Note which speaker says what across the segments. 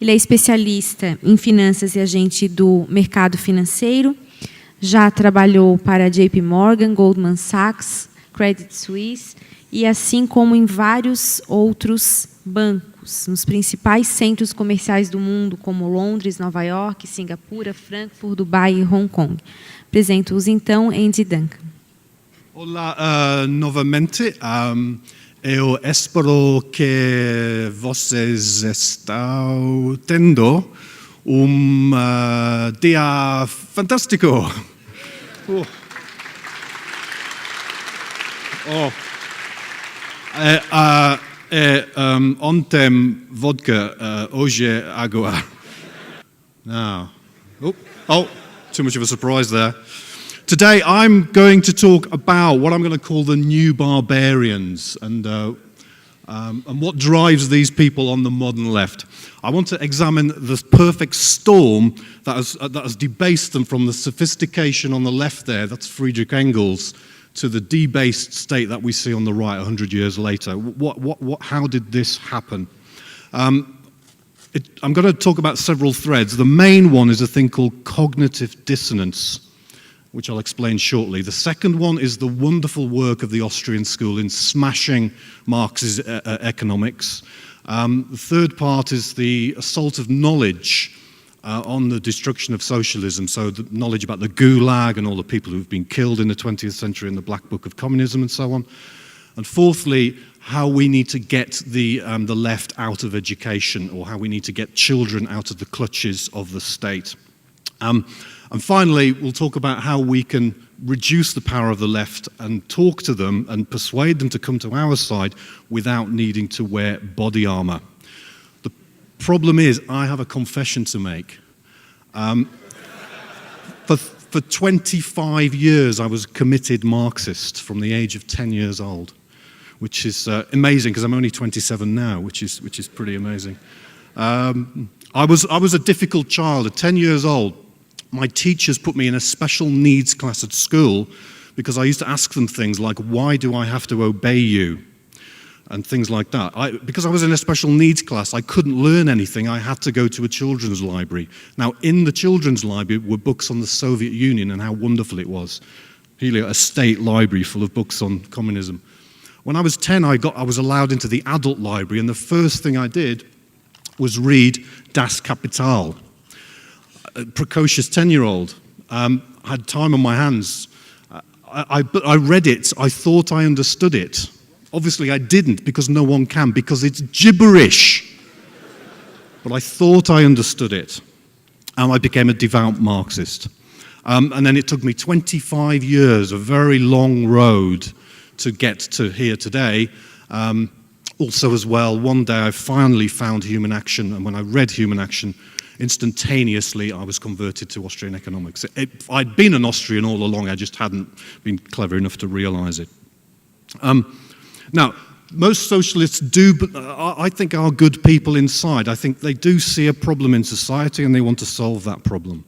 Speaker 1: Ele é especialista em finanças e agente do mercado financeiro. Já trabalhou para JP Morgan, Goldman Sachs, Credit Suisse, e assim como em vários outros bancos, nos principais centros comerciais do mundo, como Londres, Nova York, Singapura, Frankfurt, Dubai e Hong Kong. Apresento-os então, Andy Duncan.
Speaker 2: Olá, novamente. Eu espero que vocês estão tendo dia fantástico. Ontem vodka, hoje água. Now, too much of a surprise there. Today I'm going to talk about what I'm going to call the new barbarians and what drives these people on the modern left. I want to examine the perfect storm that has debased them from the sophistication on the left there, that's Friedrich Engels, to the debased state that we see on the right 100 years later. How did this happen? I'm going to talk about several threads. The main one is a thing called cognitive dissonance, which I'll explain shortly. The second one is the wonderful work of the Austrian school in smashing Marx's economics. The third part is the assault of knowledge on the destruction of socialism, so the knowledge about the Gulag and all the people who've been killed in the 20th century in the Black Book of Communism and so on. And fourthly, how we need to get the left out of education, or how we need to get children out of the clutches of the state. And finally, we'll talk about how we can reduce the power of the left and talk to them and persuade them to come to our side without needing to wear body armor. The problem is, I have a confession to make. For 25 years, I was a committed Marxist from the age of 10 years old, which is amazing because I'm only 27 now, which is pretty amazing. I was a difficult child. At 10 years old, my teachers put me in a special needs class at school because I used to ask them things like, why do I have to obey you? And things like that. Because I was in a special needs class, I couldn't learn anything. I had to go to a children's library. Now, in the children's library were books on the Soviet Union and how wonderful it was. Really, a state library full of books on communism. When I was 10, I was allowed into the adult library, and the first thing I did was read Das Kapital. A precocious 10-year-old. Had time on my hands. I read it. I thought I understood it. Obviously, I didn't, because no one can, because it's gibberish. But I thought I understood it. And I became a devout Marxist. And then it took me 25 years, a very long road, to get to here today. Also as well, one day I finally found Human Action, and when I read Human Action, instantaneously I was converted to Austrian economics. I'd been an Austrian all along, I just hadn't been clever enough to realize it. Now, most socialists I think, are good people inside. I think they do see a problem in society and they want to solve that problem.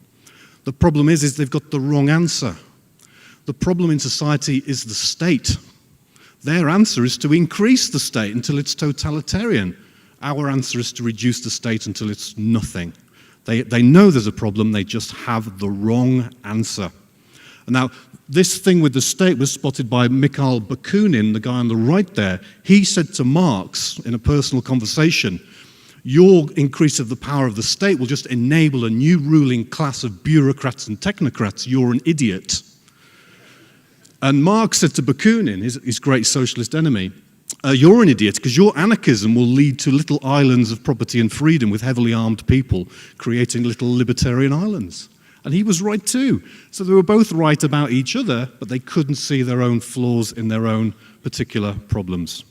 Speaker 2: The problem is they've got the wrong answer. The problem in society is the state. Their answer is to increase the state until it's totalitarian. Our answer is to reduce the state until it's nothing. They know there's a problem, they just have the wrong answer. Now, this thing with the state was spotted by Mikhail Bakunin, the guy on the right there. He said to Marx in a personal conversation, your increase of the power of the state will just enable a new ruling class of bureaucrats and technocrats. You're an idiot. And Marx said to Bakunin, his great socialist enemy, you're an idiot because your anarchism will lead to little islands of property and freedom with heavily armed people creating little libertarian islands. And he was right too. So they were both right about each other, but they couldn't see their own flaws in their own particular problems.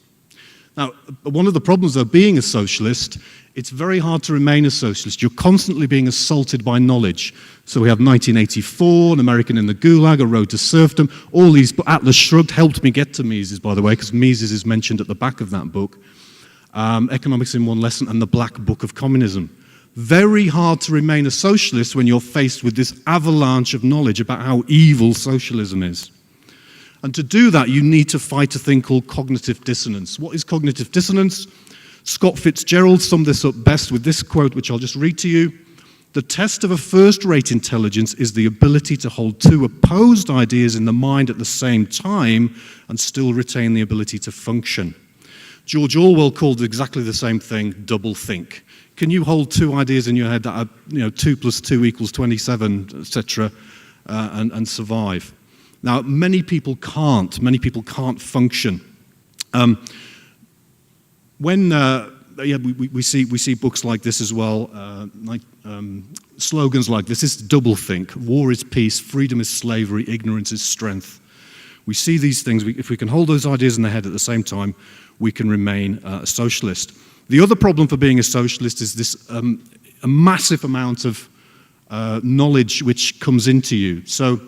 Speaker 2: Now, one of the problems of being a socialist, it's very hard to remain a socialist. You're constantly being assaulted by knowledge. So we have 1984, An American in the Gulag, A Road to Serfdom. All these, Atlas Shrugged helped me get to Mises, by the way, because Mises is mentioned at the back of that book. Economics in One Lesson and the Black Book of Communism. Very hard to remain a socialist when you're faced with this avalanche of knowledge about how evil socialism is. And to do that, you need to fight a thing called cognitive dissonance. What is cognitive dissonance? Scott Fitzgerald summed this up best with this quote, which I'll just read to you. "The test of a first-rate intelligence is the ability to hold two opposed ideas in the mind at the same time and still retain the ability to function." George Orwell called exactly the same thing double think. Can you hold two ideas in your head that are, 2 + 2 = 27, etc., and survive? Now, many people can't. Many people can't function. We see books like this as well, slogans like this is double think. War is peace, freedom is slavery, ignorance is strength. We see these things. If we can hold those ideas in the head at the same time, we can remain a socialist. The other problem for being a socialist is this a massive amount of knowledge which comes into you. So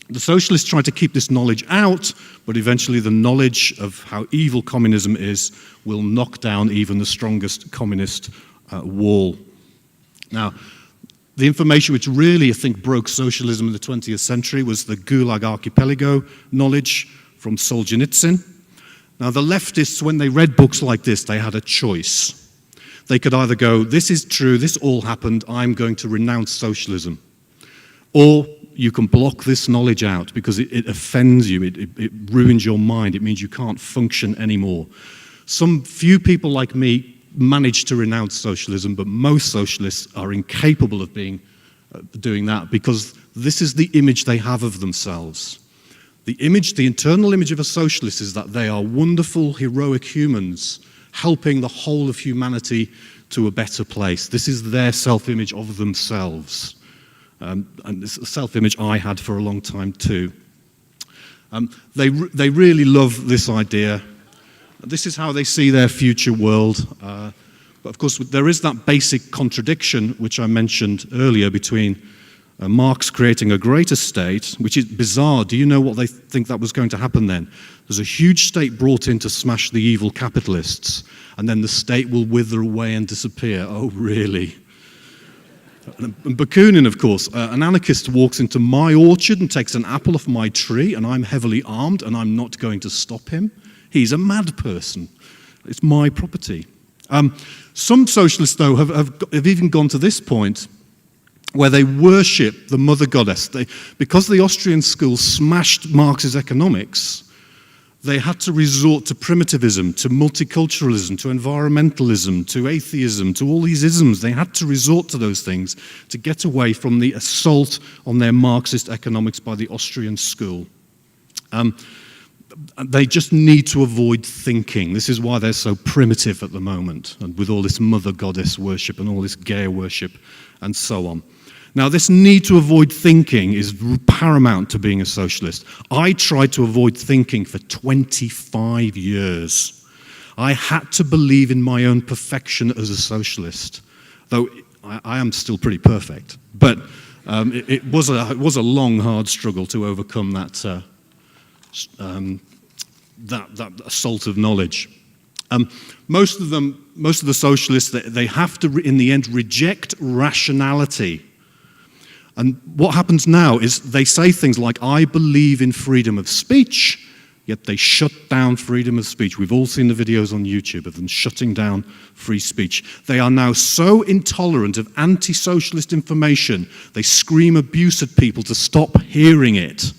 Speaker 2: the socialists try to keep this knowledge out, but eventually the knowledge of how evil communism is will knock down even the strongest communist wall. Now, the information which really, I think, broke socialism in the 20th century was the Gulag Archipelago knowledge from Solzhenitsyn. Now, the leftists, when they read books like this, they had a choice. They could either go, this is true, this all happened, I'm going to renounce socialism. Or you can block this knowledge out because it offends you, it ruins your mind, it means you can't function anymore. Some few people like me manage to renounce socialism, but most socialists are incapable of doing that because this is the image they have of themselves. The internal image of a socialist is that they are wonderful, heroic humans helping the whole of humanity to a better place. This is their self-image of themselves. And it's a self-image I had for a long time too. They really love this idea. This is how they see their future world. But of course, there is that basic contradiction, which I mentioned earlier, between Marx creating a greater state, which is bizarre. Do you know what they think that was going to happen then? There's a huge state brought in to smash the evil capitalists, and then the state will wither away and disappear. Oh, really? And Bakunin, of course, an anarchist walks into my orchard and takes an apple off my tree, and I'm heavily armed, and I'm not going to stop him. He's a mad person. It's my property. Some socialists, though, have even gone to this point where they worship the mother goddess. Because the Austrian school smashed Marx's economics, they had to resort to primitivism, to multiculturalism, to environmentalism, to atheism, to all these isms. They had to resort to those things to get away from the assault on their Marxist economics by the Austrian school. They just need to avoid thinking. This is why they're so primitive at the moment, and with all this mother goddess worship and all this Gaia worship and so on. Now, this need to avoid thinking is paramount to being a socialist. I tried to avoid thinking for 25 years. I had to believe in my own perfection as a socialist, though I am still pretty perfect. But it was a long, hard struggle to overcome that assault of knowledge. Most of the socialists, they have to, in the end, reject rationality. And what happens now is they say things like, I believe in freedom of speech, yet they shut down freedom of speech. We've all seen the videos on YouTube of them shutting down free speech. They are now so intolerant of anti-socialist information, they scream abuse at people to stop hearing it.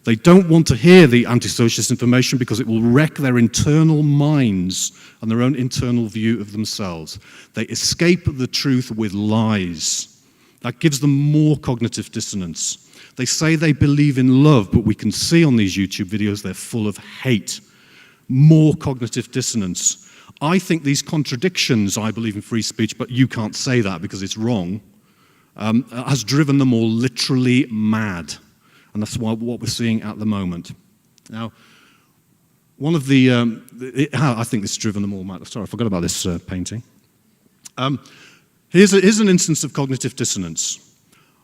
Speaker 2: They don't want to hear the anti-socialist information because it will wreck their internal minds and their own internal view of themselves. They escape the truth with lies. That gives them more cognitive dissonance. They say they believe in love, but we can see on these YouTube videos they're full of hate. More cognitive dissonance. I think these contradictions, I believe in free speech, but you can't say that because it's wrong, has driven them all literally mad. And that's what we're seeing at the moment. Now, one of I think this has driven them all mad. Sorry, I forgot about this painting. Here's an instance of cognitive dissonance.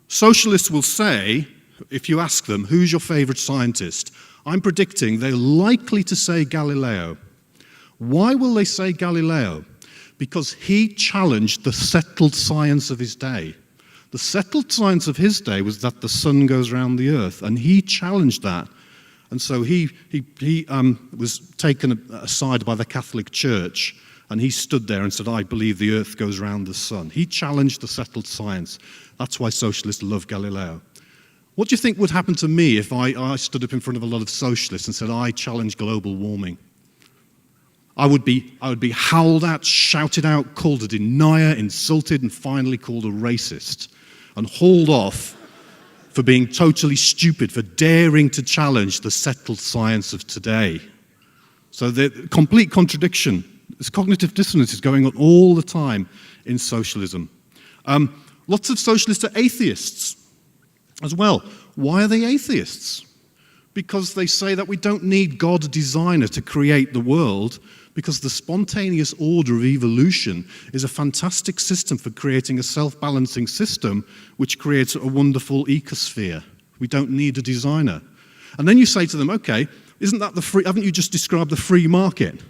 Speaker 2: Socialists will say, if you ask them, who's your favorite scientist? I'm predicting they're likely to say Galileo. Why will they say Galileo? Because he challenged the settled science of his day. The settled science of his day was that the sun goes around the earth, and he challenged that. And so he was taken aside by the Catholic Church And he stood there and said, I believe the earth goes round the sun. He challenged the settled science. That's why socialists love Galileo. What do you think would happen to me if I stood up in front of a lot of socialists and said, I challenge global warming? I would be howled at, shouted out, called a denier, insulted, and finally called a racist, and hauled off for being totally stupid, for daring to challenge the settled science of today. So the complete contradiction, this cognitive dissonance is going on all the time in socialism. Lots of socialists are atheists as well. Why are they atheists? Because they say that we don't need God designer to create the world, because the spontaneous order of evolution is a fantastic system for creating a self-balancing system which creates a wonderful ecosphere. We don't need a designer. And then you say to them, okay, isn't that haven't you just described the free market?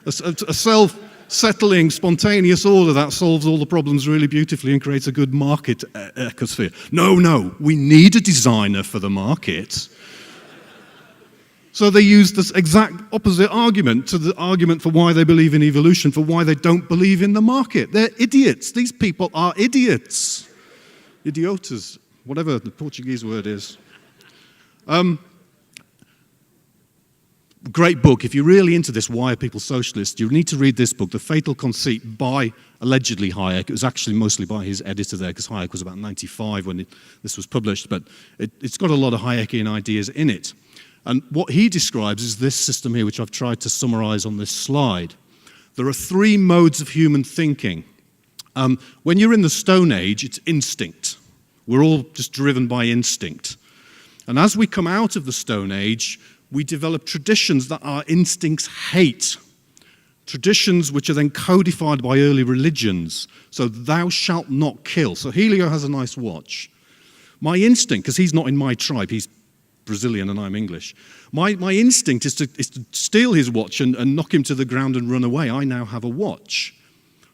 Speaker 2: A self-settling, spontaneous order that solves all the problems really beautifully and creates a good market ecosphere. No, we need a designer for the market. So they use this exact opposite argument to the argument for why they believe in evolution, for why they don't believe in the market. They're idiots. These people are idiots. Idiotas, whatever the Portuguese word is. Great book. If you're really into this, why are people socialists, you need to read this book, The Fatal Conceit, by allegedly Hayek. It was actually mostly by his editor there, because Hayek was about 95 when this was published, but it's got a lot of Hayekian ideas in it. And what he describes is this system here, which I've tried to summarize on this slide. There are three modes of human thinking. When you're in the Stone Age, it's instinct. We're all just driven by instinct. And as we come out of the Stone Age, we develop traditions that our instincts hate. Traditions which are then codified by early religions. So thou shalt not kill. So Helio has a nice watch. My instinct, because he's not in my tribe, he's Brazilian and I'm English. My instinct is to steal his watch and knock him to the ground and run away. I now have a watch.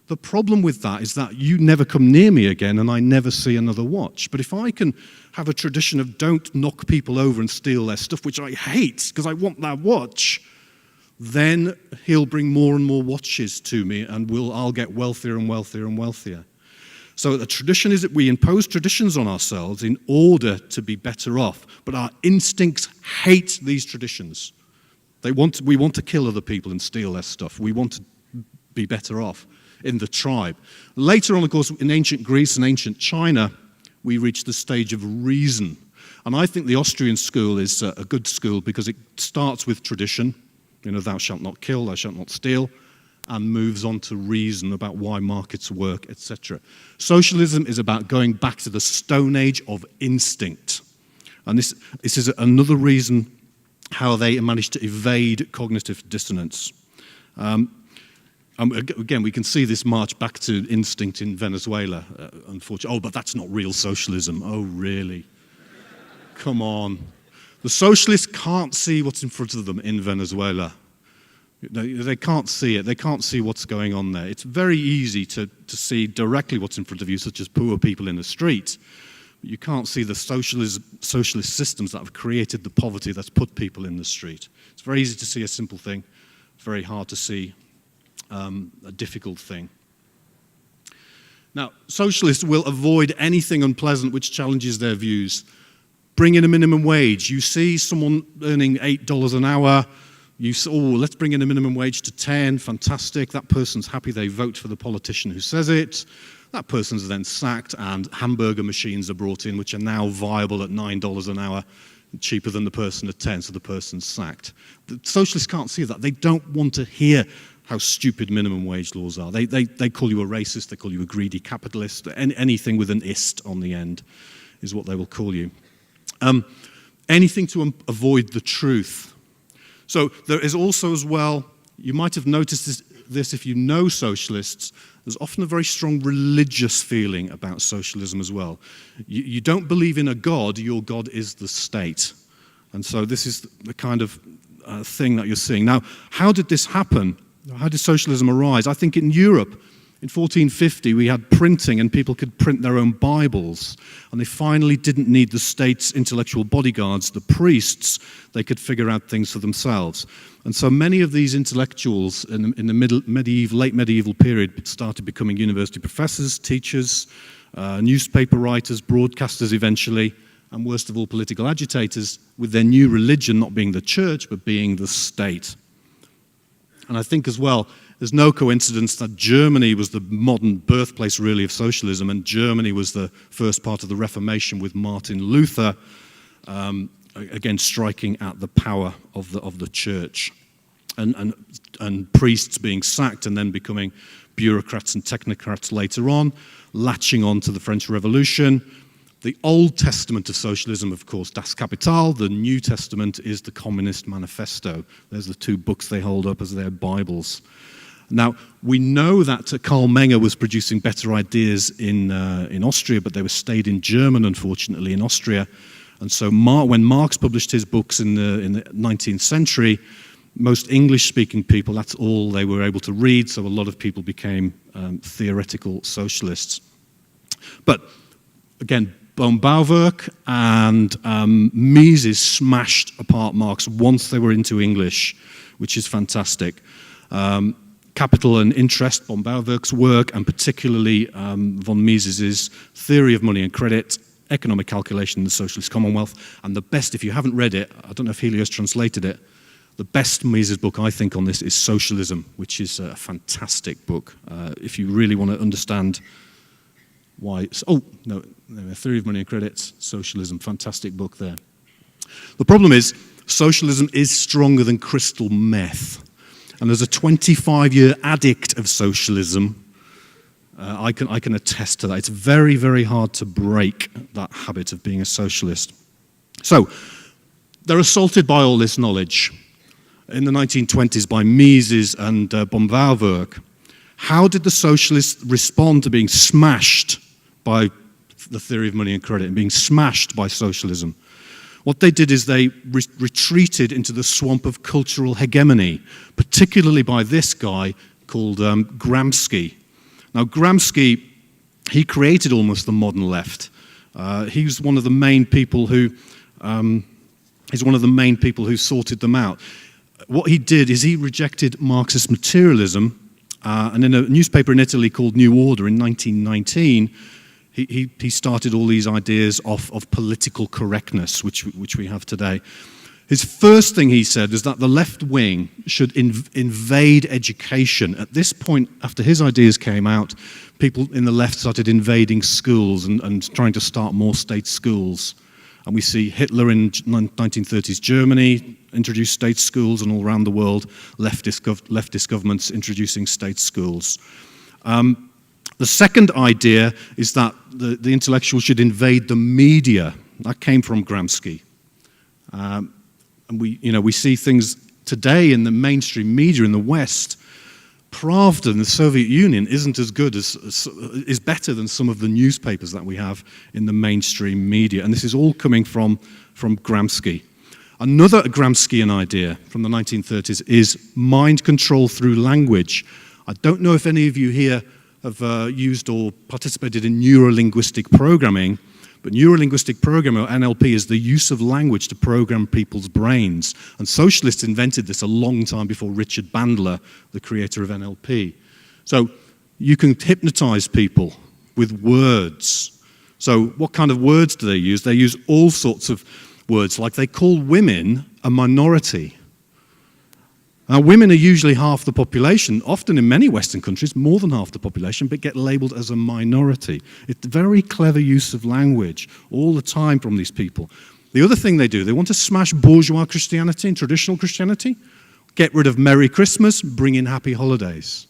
Speaker 2: The problem with that is that you never come near me again and I never see another watch. But if I can have a tradition of don't knock people over and steal their stuff, which I hate because I want that watch, then he'll bring more and more watches to me and I'll get wealthier and wealthier and wealthier. So the tradition is that we impose traditions on ourselves in order to be better off, but our instincts hate these traditions. We want to kill other people and steal their stuff. We want to be better off in the tribe. Later on, of course, in ancient Greece and ancient China, we reach the stage of reason. And I think the Austrian school is a good school because it starts with tradition, thou shalt not kill, thou shalt not steal, and moves on to reason about why markets work, etc. Socialism is about going back to the Stone Age of instinct. And this is another reason how they managed to evade cognitive dissonance. Again, we can see this march back to instinct in Venezuela, unfortunately. Oh, but that's not real socialism. Oh, really? Come on. The socialists can't see what's in front of them in Venezuela. They can't see it. They can't see what's going on there. It's very easy to see directly what's in front of you, such as poor people in the street. But you can't see the socialist systems that have created the poverty that's put people in the street. It's very easy to see a simple thing. It's very hard to see a difficult thing. Now, socialists will avoid anything unpleasant which challenges their views. Bring in a minimum wage. You see someone earning $8 an hour. You say, let's bring in a minimum wage to 10, fantastic, that person's happy, they vote for the politician who says it, that person's then sacked and hamburger machines are brought in which are now viable at $9 an hour, cheaper than the person at 10, so the person's sacked. The socialists can't see that. They don't want to hear how stupid minimum wage laws are. They call you a racist, they call you a greedy capitalist, anything with an ist on the end is what they will call you. Anything to avoid the truth. So there is also as well, you might have noticed this if you know socialists, there's often a very strong religious feeling about socialism as well. You don't believe in a God, your God is the state. And so this is the kind of thing that you're seeing. Now, how did this happen? How did socialism arise? I think in Europe, In 1450, we had printing, and people could print their own Bibles. And they finally didn't need the state's intellectual bodyguards, the priests. They could figure out things for themselves. And so many of these intellectuals in the late medieval period started becoming university professors, teachers, newspaper writers, broadcasters eventually, and worst of all, political agitators, with their new religion not being the church, but being the state. And I think as well, there's no coincidence that Germany was the modern birthplace, really, of socialism, and Germany was the first part of the Reformation with Martin Luther, again striking at the power of the church, and priests being sacked and then becoming bureaucrats and technocrats later on, latching on to the French Revolution. The Old Testament of socialism, of course, Das Kapital. The New Testament is the Communist Manifesto. There's the two books they hold up as their Bibles. Now, we know that Karl Menger was producing better ideas in Austria, but they were stayed in German, unfortunately, in Austria. And so when Marx published his books in the 19th century, most English-speaking people, that's all they were able to read, so a lot of people became theoretical socialists. But, again, Bauwerk and Mises smashed apart Marx once they were into English, which is fantastic. Capital and Interest, von Bauwerk's work, and particularly von Mises's Theory of Money and Credit, Economic Calculation in the Socialist Commonwealth, and the best, if you haven't read it, I don't know if Helios translated it, the best Mises book I think on this is Socialism, which is a fantastic book. If you really want to understand why, Theory of Money and Credit, Socialism, fantastic book there. The problem is, socialism is stronger than crystal meth. And as a 25-year addict of socialism, I can attest to that. It's very, very hard to break that habit of being a socialist. So, they're assaulted by all this knowledge. In the 1920s by Mises and von Bauwerk. How did the socialists respond to being smashed by the theory of money and credit and being smashed by socialism? What they did is they retreated into the swamp of cultural hegemony, particularly by this guy called Gramsci. Now, Gramsci, he created almost the modern left. He was one of the main people who sorted them out. What he did is he rejected Marxist materialism, and in a newspaper in Italy called New Order in 1919, he started all these ideas of political correctness, which we have today. His first thing he said is that the left wing should invade education. At this point, after his ideas came out, people in the left started invading schools and trying to start more state schools. And we see Hitler in 1930s Germany introduce state schools, and all around the world, leftist governments introducing state schools. The second idea is that the intellectuals should invade the media. That came from Gramsci. And we see things today in the mainstream media in the West. Pravda in the Soviet Union isn't as good is better than some of the newspapers that we have in the mainstream media. And this is all coming from Gramsci. Another Gramscian idea from the 1930s is mind control through language. I don't know if any of you here have used or participated in neurolinguistic programming, but neurolinguistic programming, or NLP, is the use of language to program people's brains. And socialists invented this a long time before Richard Bandler, the creator of NLP. So you can hypnotize people with words. So what kind of words do they use? They use all sorts of words, like they call women a minority. Now, women are usually half the population, often in many Western countries, more than half the population, but get labeled as a minority. It's a very clever use of language all the time from these people. The other thing they do, they want to smash bourgeois Christianity and traditional Christianity, get rid of Merry Christmas, bring in Happy Holidays.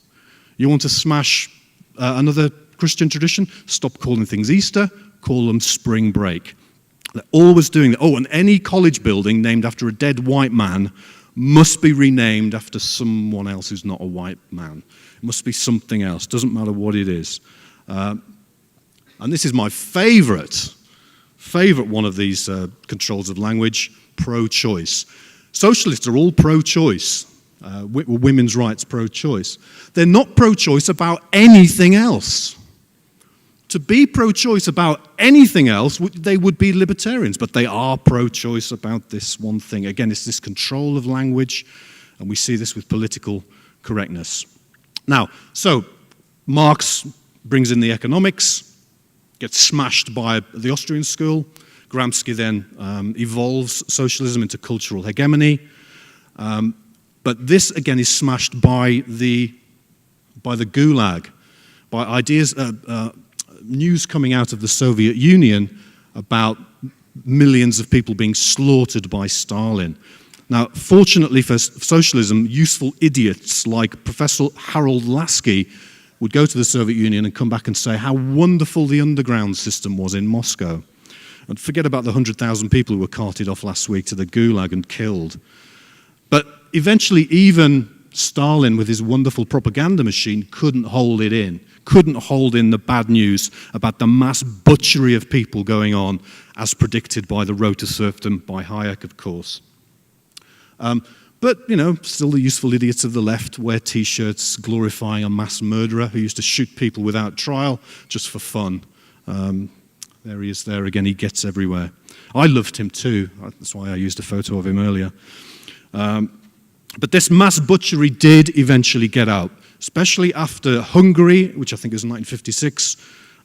Speaker 2: You want to smash another Christian tradition, stop calling things Easter, call them spring break. They're always doing that. Oh, and any college building named after a dead white man must be renamed after someone else who's not a white man. It must be something else. Doesn't matter what it is. And this is my favorite one of these controls of language, pro-choice. Socialists are all pro-choice. women's rights, pro-choice. They're not pro-choice about anything else. To be pro-choice about anything else, they would be libertarians, but they are pro-choice about this one thing. Again, it's this control of language, and we see this with political correctness. Now, so Marx brings in the economics, gets smashed by the Austrian school. Gramsci then evolves socialism into cultural hegemony. But this, again, is smashed by the Gulag, by ideas, news coming out of the Soviet Union about millions of people being slaughtered by Stalin. Now, fortunately for socialism, useful idiots like Professor Harold Lasky would go to the Soviet Union and come back and say how wonderful the underground system was in Moscow. And forget about the 100,000 people who were carted off last week to the Gulag and killed. But eventually, even Stalin, with his wonderful propaganda machine, couldn't hold it in, couldn't hold in the bad news about the mass butchery of people going on, as predicted by the Road to Serfdom by Hayek, of course. But, you know, still the useful idiots of the left wear T-shirts glorifying a mass murderer who used to shoot people without trial just for fun. There he is there again, he gets everywhere. I loved him too, that's why I used a photo of him earlier. But this mass butchery did eventually get out, especially after Hungary, which I think is in 1956,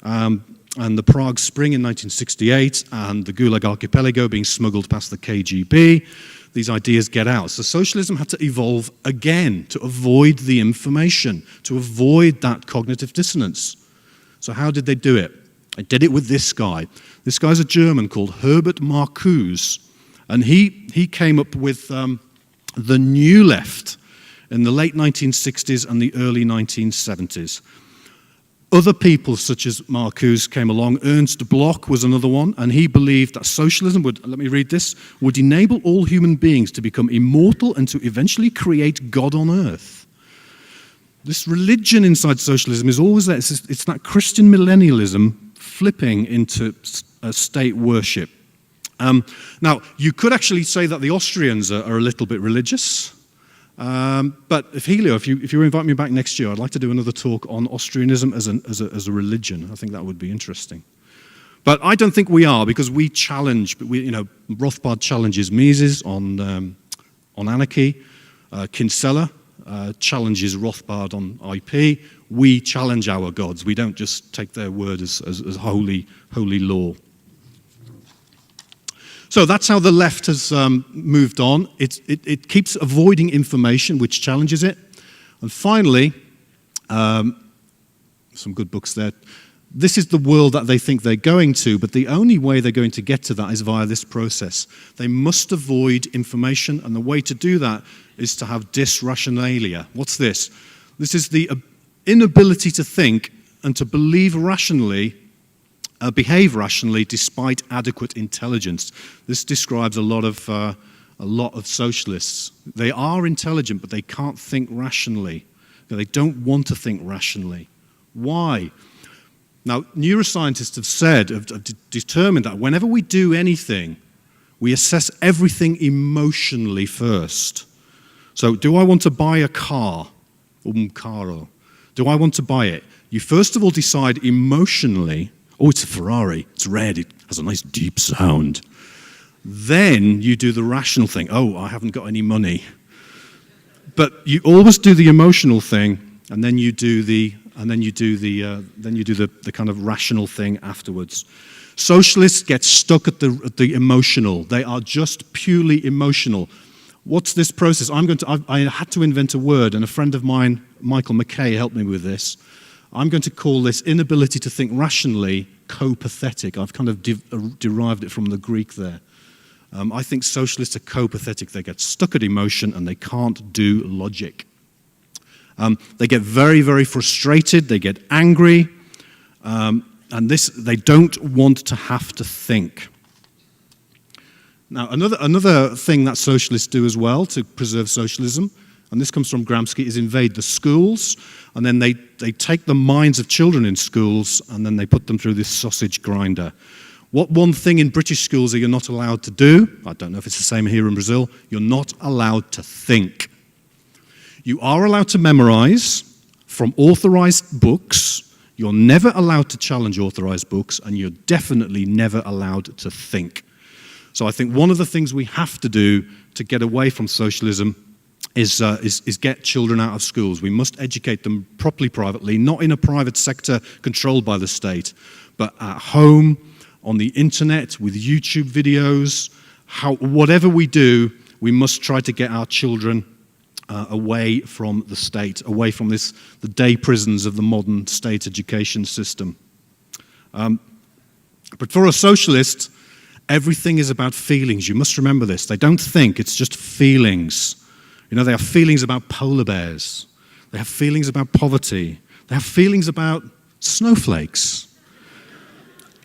Speaker 2: and the Prague Spring in 1968, and the Gulag Archipelago being smuggled past the KGB. These ideas get out. So socialism had to evolve again to avoid the information, to avoid that cognitive dissonance. So how did they do it? They did it with this guy. This guy's a German called Herbert Marcuse, and he came up with the New Left in the late 1960s and the early 1970s. Other people such as Marcuse came along. Ernst Bloch was another one, and he believed that socialism would, let me read this, would enable all human beings to become immortal and to eventually create God on earth. This religion inside socialism is always there. It's that Christian millennialism flipping into state worship. Now, you could actually say that the Austrians are a little bit religious. But if you invite me back next year, I'd like to do another talk on Austrianism as a religion. I think that would be interesting. But I don't think we are, because we challenge. Rothbard challenges Mises on anarchy. Kinsella challenges Rothbard on IP. We challenge our gods. We don't just take their word as holy law. So that's how the left has moved on. It keeps avoiding information, which challenges it. And finally, some good books there. This is the world that they think they're going to, but the only way they're going to get to that is via this process. They must avoid information, and the way to do that is to have disrationalia. What's this? This is the inability to think and to believe rationally, behave rationally despite adequate intelligence. This describes a lot of socialists. They are intelligent, but they can't think rationally. They don't want to think rationally. Why? Now, neuroscientists have determined that whenever we do anything, we assess everything emotionally first. So, do I want to buy a car? Caro. Do I want to buy it? You first of all decide emotionally, oh, it's a Ferrari, it's red, it has a nice deep sound. Then you do the rational thing. Oh, I haven't got any money. But you always do the emotional thing, and then you do the kind of rational thing afterwards. Socialists get stuck at the emotional. They are just purely emotional. What's this process? I had to invent a word, and a friend of mine, Michael McKay, helped me with this. I'm going to call this inability to think rationally copathetic. I've kind of derived it from the Greek there. I think socialists are copathetic. They get stuck at emotion and they can't do logic. They get very, very frustrated. They get angry. And they don't want to have to think. Now, another thing that socialists do as well to preserve socialism, and this comes from Gramsci, is invade the schools, and then they take the minds of children in schools, and then they put them through this sausage grinder. What one thing in British schools are you not allowed to do? I don't know if it's the same here in Brazil. You're not allowed to think. You are allowed to memorize from authorized books. You're never allowed to challenge authorized books, and you're definitely never allowed to think. So I think one of the things we have to do to get away from socialism is get children out of schools. We must educate them properly privately, not in a private sector controlled by the state, but at home, on the internet, with YouTube videos. Whatever we do, we must try to get our children away from the state, away from the day prisons of the modern state education system. But for a socialist, everything is about feelings. You must remember this. They don't think, it's just feelings. You know, they have feelings about polar bears. They have feelings about poverty. They have feelings about snowflakes.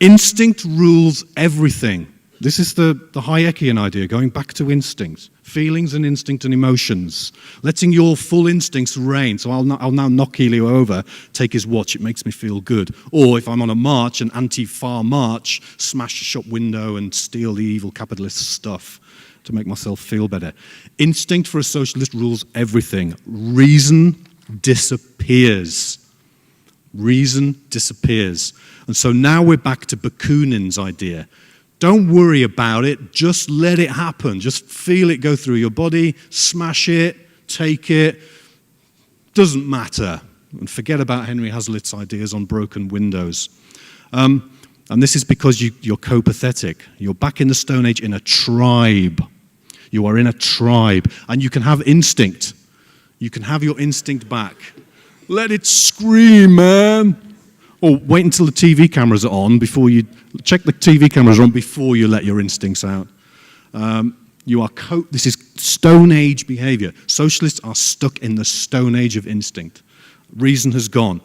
Speaker 2: Instinct rules everything. This is the Hayekian idea, going back to instinct. Feelings and instinct and emotions. Letting your full instincts reign. So I'll now knock Helio over, take his watch, it makes me feel good. Or if I'm on a march, an anti-far march, smash a shop window and steal the evil capitalist stuff to make myself feel better. Instinct for a socialist rules everything. Reason disappears. Reason disappears. And so now we're back to Bakunin's idea. Don't worry about it, just let it happen. Just feel it go through your body, smash it, take it. Doesn't matter. And forget about Henry Hazlitt's ideas on broken windows. And this is because you're copathetic. You're back in the Stone Age in a tribe. You are in a tribe. And you can have instinct. You can have your instinct back. Let it scream, man. Or wait until the TV cameras are on before you... Check the TV cameras on before you let your instincts out. This is Stone Age behavior. Socialists are stuck in the Stone Age of instinct. Reason has gone.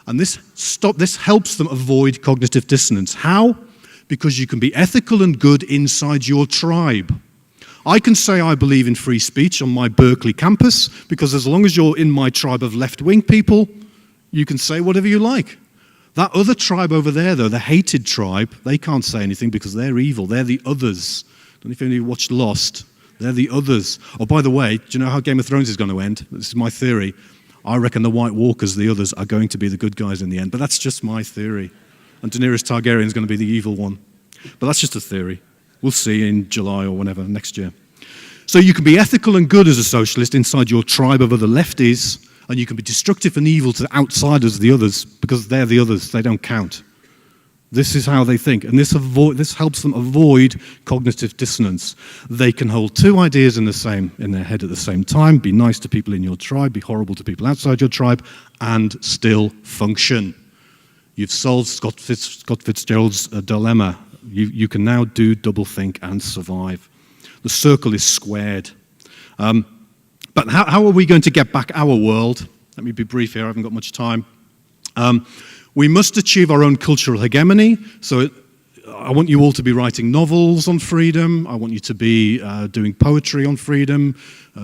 Speaker 2: And this helps them avoid cognitive dissonance. How? Because you can be ethical and good inside your tribe. I can say I believe in free speech on my Berkeley campus because as long as you're in my tribe of left-wing people, you can say whatever you like. That other tribe over there, though, the hated tribe, they can't say anything because they're evil. They're the others. I don't know if any of you watched Lost. They're the others. Oh, by the way, do you know how Game of Thrones is going to end? This is my theory. I reckon the White Walkers, the others, are going to be the good guys in the end. But that's just my theory. And Daenerys Targaryen is going to be the evil one. But that's just a theory. We'll see in July or whenever, next year. So you can be ethical and good as a socialist inside your tribe of other lefties, and you can be destructive and evil to outsiders, the others, because they're the others, they don't count. This is how they think, and this helps them avoid cognitive dissonance. They can hold two ideas in their head at the same time, be nice to people in your tribe, be horrible to people outside your tribe, and still function. You've solved Scott Fitzgerald's dilemma. You can now do doublethink and survive. The circle is squared. But how are we going to get back our world? Let me be brief here, I haven't got much time. We must achieve our own cultural hegemony. So I want you all to be writing novels on freedom. I want you to be doing poetry on freedom,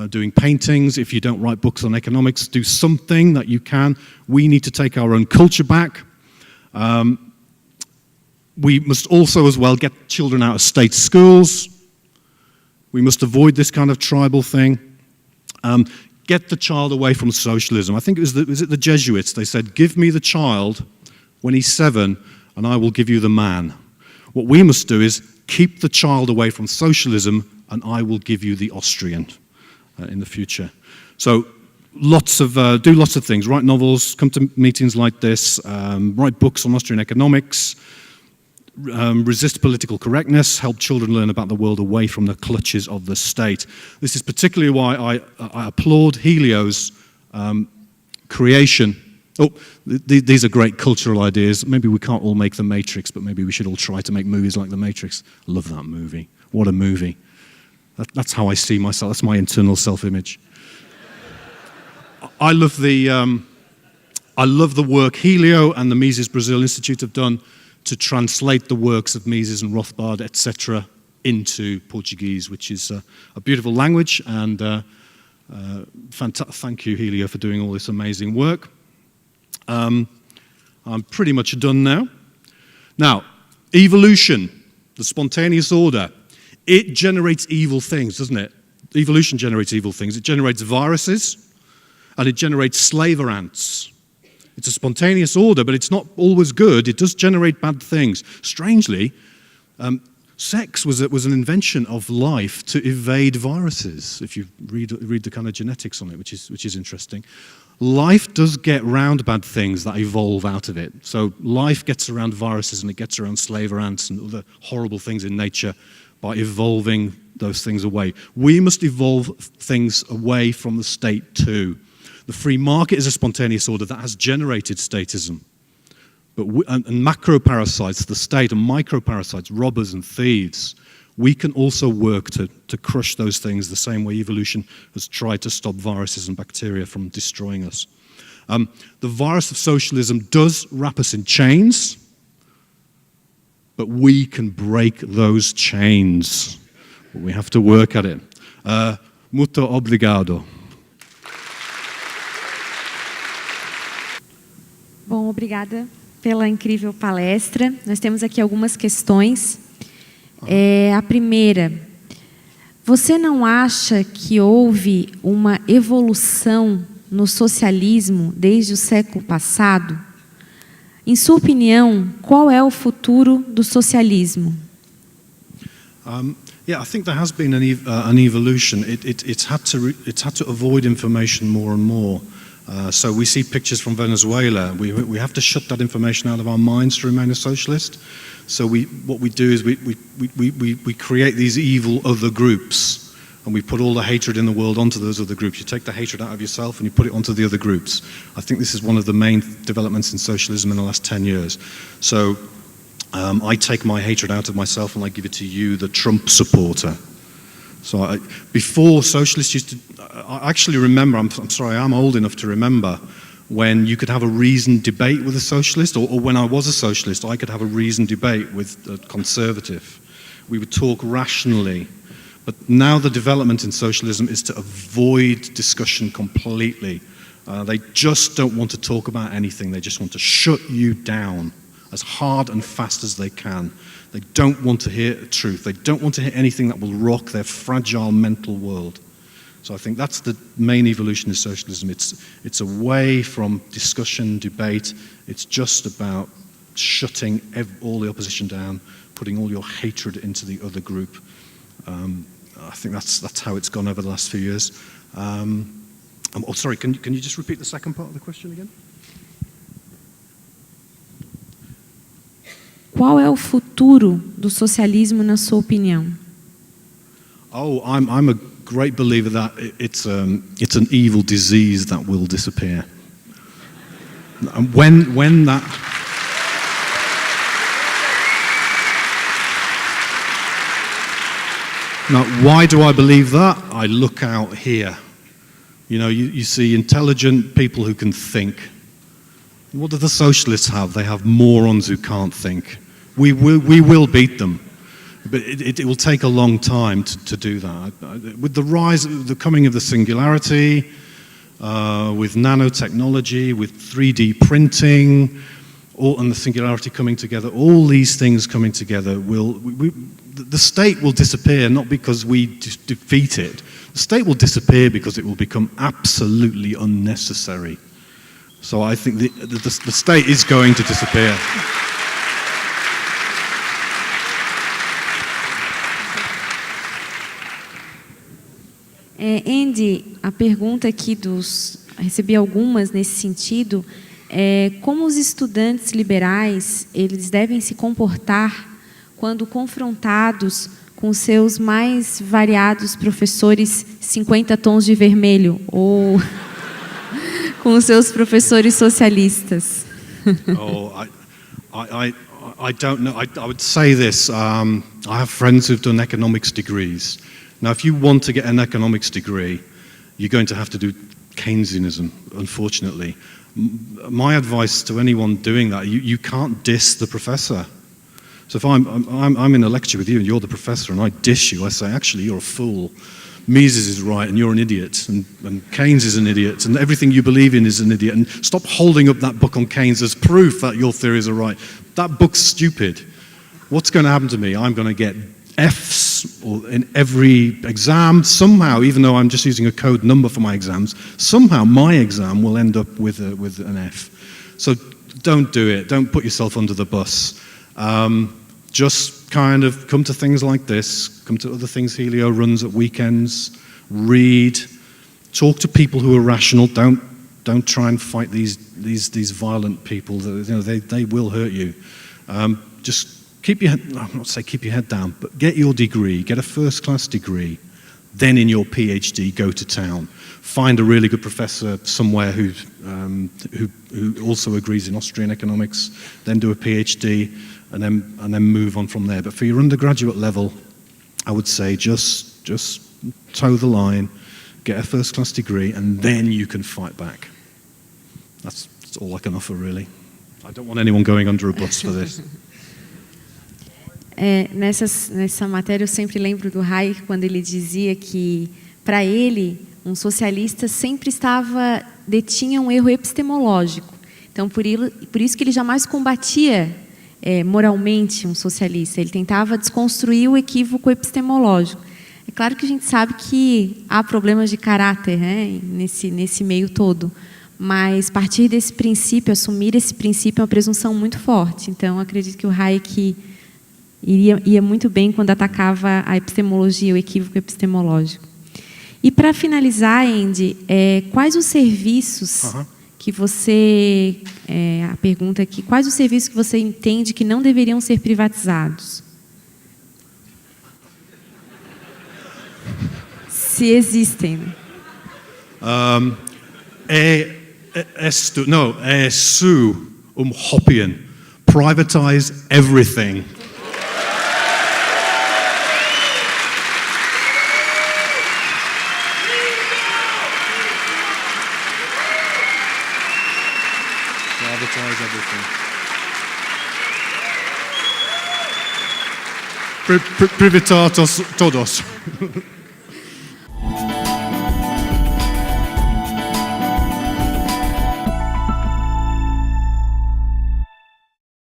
Speaker 2: doing paintings. If you don't write books on economics, do something that you can. We need to take our own culture back. We must also as well get children out of state schools. We must avoid this kind of tribal thing. Get the child away from socialism. I think was it the Jesuits? They said, give me the child when he's 7 and I will give you the man. What we must do is keep the child away from socialism and I will give you the Austrian in the future. So do lots of things. Write novels, come to meetings like this, write books on Austrian economics, resist political correctness, help children learn about the world away from the clutches of the state. This is particularly why I applaud Helio's creation. Oh, these are great cultural ideas. Maybe we can't all make The Matrix, but maybe we should all try to make movies like The Matrix. I love that movie. What a movie. That's how I see myself. That's my internal self-image. I love the work Helio and the Mises Brazil Institute have done to translate the works of Mises and Rothbard, etc., into Portuguese, which is a beautiful language. And thank you, Helio, for doing all this amazing work. I'm pretty much done now. Now, evolution, the spontaneous order, it generates evil things, doesn't it? Evolution generates evil things. It generates viruses. and it generates slaver ants. It's a spontaneous order, but it's not always good. It does generate bad things. Strangely, sex was an invention of life to evade viruses, if you read the kind of genetics on it, which is interesting. Life does get around bad things that evolve out of it. So life gets around viruses and it gets around slaver ants and other horrible things in nature by evolving those things away. We must evolve things away from the state too. The free market is a spontaneous order that has generated statism. And macro-parasites, the state, and micro-parasites, robbers and thieves, we can also work to crush those things the same way evolution has tried to stop viruses and bacteria from destroying us. The virus of socialism does wrap us in chains, but we can break those chains. We have to work at it. Muito obrigado.
Speaker 1: Bom, obrigada pela incrível palestra. Nós temos aqui algumas questões. A primeira, você não acha que houve uma evolução no socialismo desde o século passado? Em sua opinião, qual é o futuro do socialismo?
Speaker 2: Yeah, I think there has been an evolution. It's had to avoid information more and more. So we see pictures from Venezuela. We have to shut that information out of our minds to remain a socialist. So what we do is we create these evil other groups, and we put all the hatred in the world onto those other groups. You take the hatred out of yourself and you put it onto the other groups. I think this is one of the main developments in socialism in the last 10 years. So I take my hatred out of myself and I give it to you, the Trump supporter. So before socialists used to, I actually remember, I'm sorry, I'm old enough to remember when you could have a reasoned debate with a socialist, or when I was a socialist, I could have a reasoned debate with a conservative. We would talk rationally. But now the development in socialism is to avoid discussion completely. They just don't want to talk about anything. They just want to shut you down as hard and fast as they can. They don't want to hear truth. They don't want to hear anything that will rock their fragile mental world. So I think that's the main evolution of socialism. It's away from discussion, debate. It's just about shutting all the opposition down, putting all your hatred into the other group. I think that's how it's gone over the last few years. Sorry, can you just repeat the second part of the question again?
Speaker 1: Qual é o futuro do socialismo na sua opinião?
Speaker 2: Oh, I'm a great believer that it's an evil disease that will disappear. And when that Now, why do I believe that? I look out here. You know, you see intelligent people who can think. What do the socialists have? They have morons who can't think. We will beat them, but it will take a long time to do that. With the coming of the singularity, with nanotechnology, with 3D printing, and the singularity coming together, all these things coming together, the state will disappear, not because we defeat it. The state will disappear because it will become absolutely unnecessary. So I think the state is going to disappear.
Speaker 1: Andy, a pergunta aqui recebi algumas nesse sentido, como os estudantes liberais, eles devem se comportar quando confrontados com seus mais variados professores 50 tons de vermelho, ou com os seus professores socialistas?
Speaker 2: I don't know. I would say this. I have friends who've done economics degrees. Now, if you want to get an economics degree, you're going to have to do Keynesianism, unfortunately. My advice to anyone doing that, you can't diss the professor. So if I'm in a lecture with you and you're the professor and I diss you, I say, actually, you're a fool. Mises is right and you're an idiot, and Keynes is an idiot, and everything you believe in is an idiot, and stop holding up that book on Keynes as proof that your theories are right. That book's stupid. What's going to happen to me? I'm going to get Fs or in every exam. Somehow, even though I'm just using a code number for my exams, somehow my exam will end up with an F. So don't do it. Don't put yourself under the bus. Just kind of come to things like this, come to other things Helio runs at weekends, read, talk to people who are rational. Don't try and fight these violent people. They will hurt you. Just keep your head down, but get your degree, get a first-class degree. Then in your PhD, go to town. Find a really good professor somewhere who also agrees in Austrian economics. Then do a PhD, and then move on from there. But for your undergraduate level, I would say just toe the line, get a first-class degree, and then you can fight back. That's all I can offer, really. I don't want anyone going under a bus for this.
Speaker 1: Nessa matéria eu sempre lembro do Hayek quando ele dizia que, para ele, um socialista sempre detinha um erro epistemológico. Então, por isso que ele jamais combatia moralmente um socialista. Ele tentava desconstruir o equívoco epistemológico. É claro que a gente sabe que há problemas de caráter, né, nesse meio todo, mas partir desse princípio, assumir esse princípio é uma presunção muito forte. Então, acredito que o Hayek ia muito bem quando atacava a epistemologia, o equívoco epistemológico. E, para finalizar, Andy, quais os serviços que você... a pergunta aqui, quais os serviços que você entende que não deveriam ser privatizados? Se existem.
Speaker 2: Hoppien. Privatize everything. Privatize everything. Privitatos todos.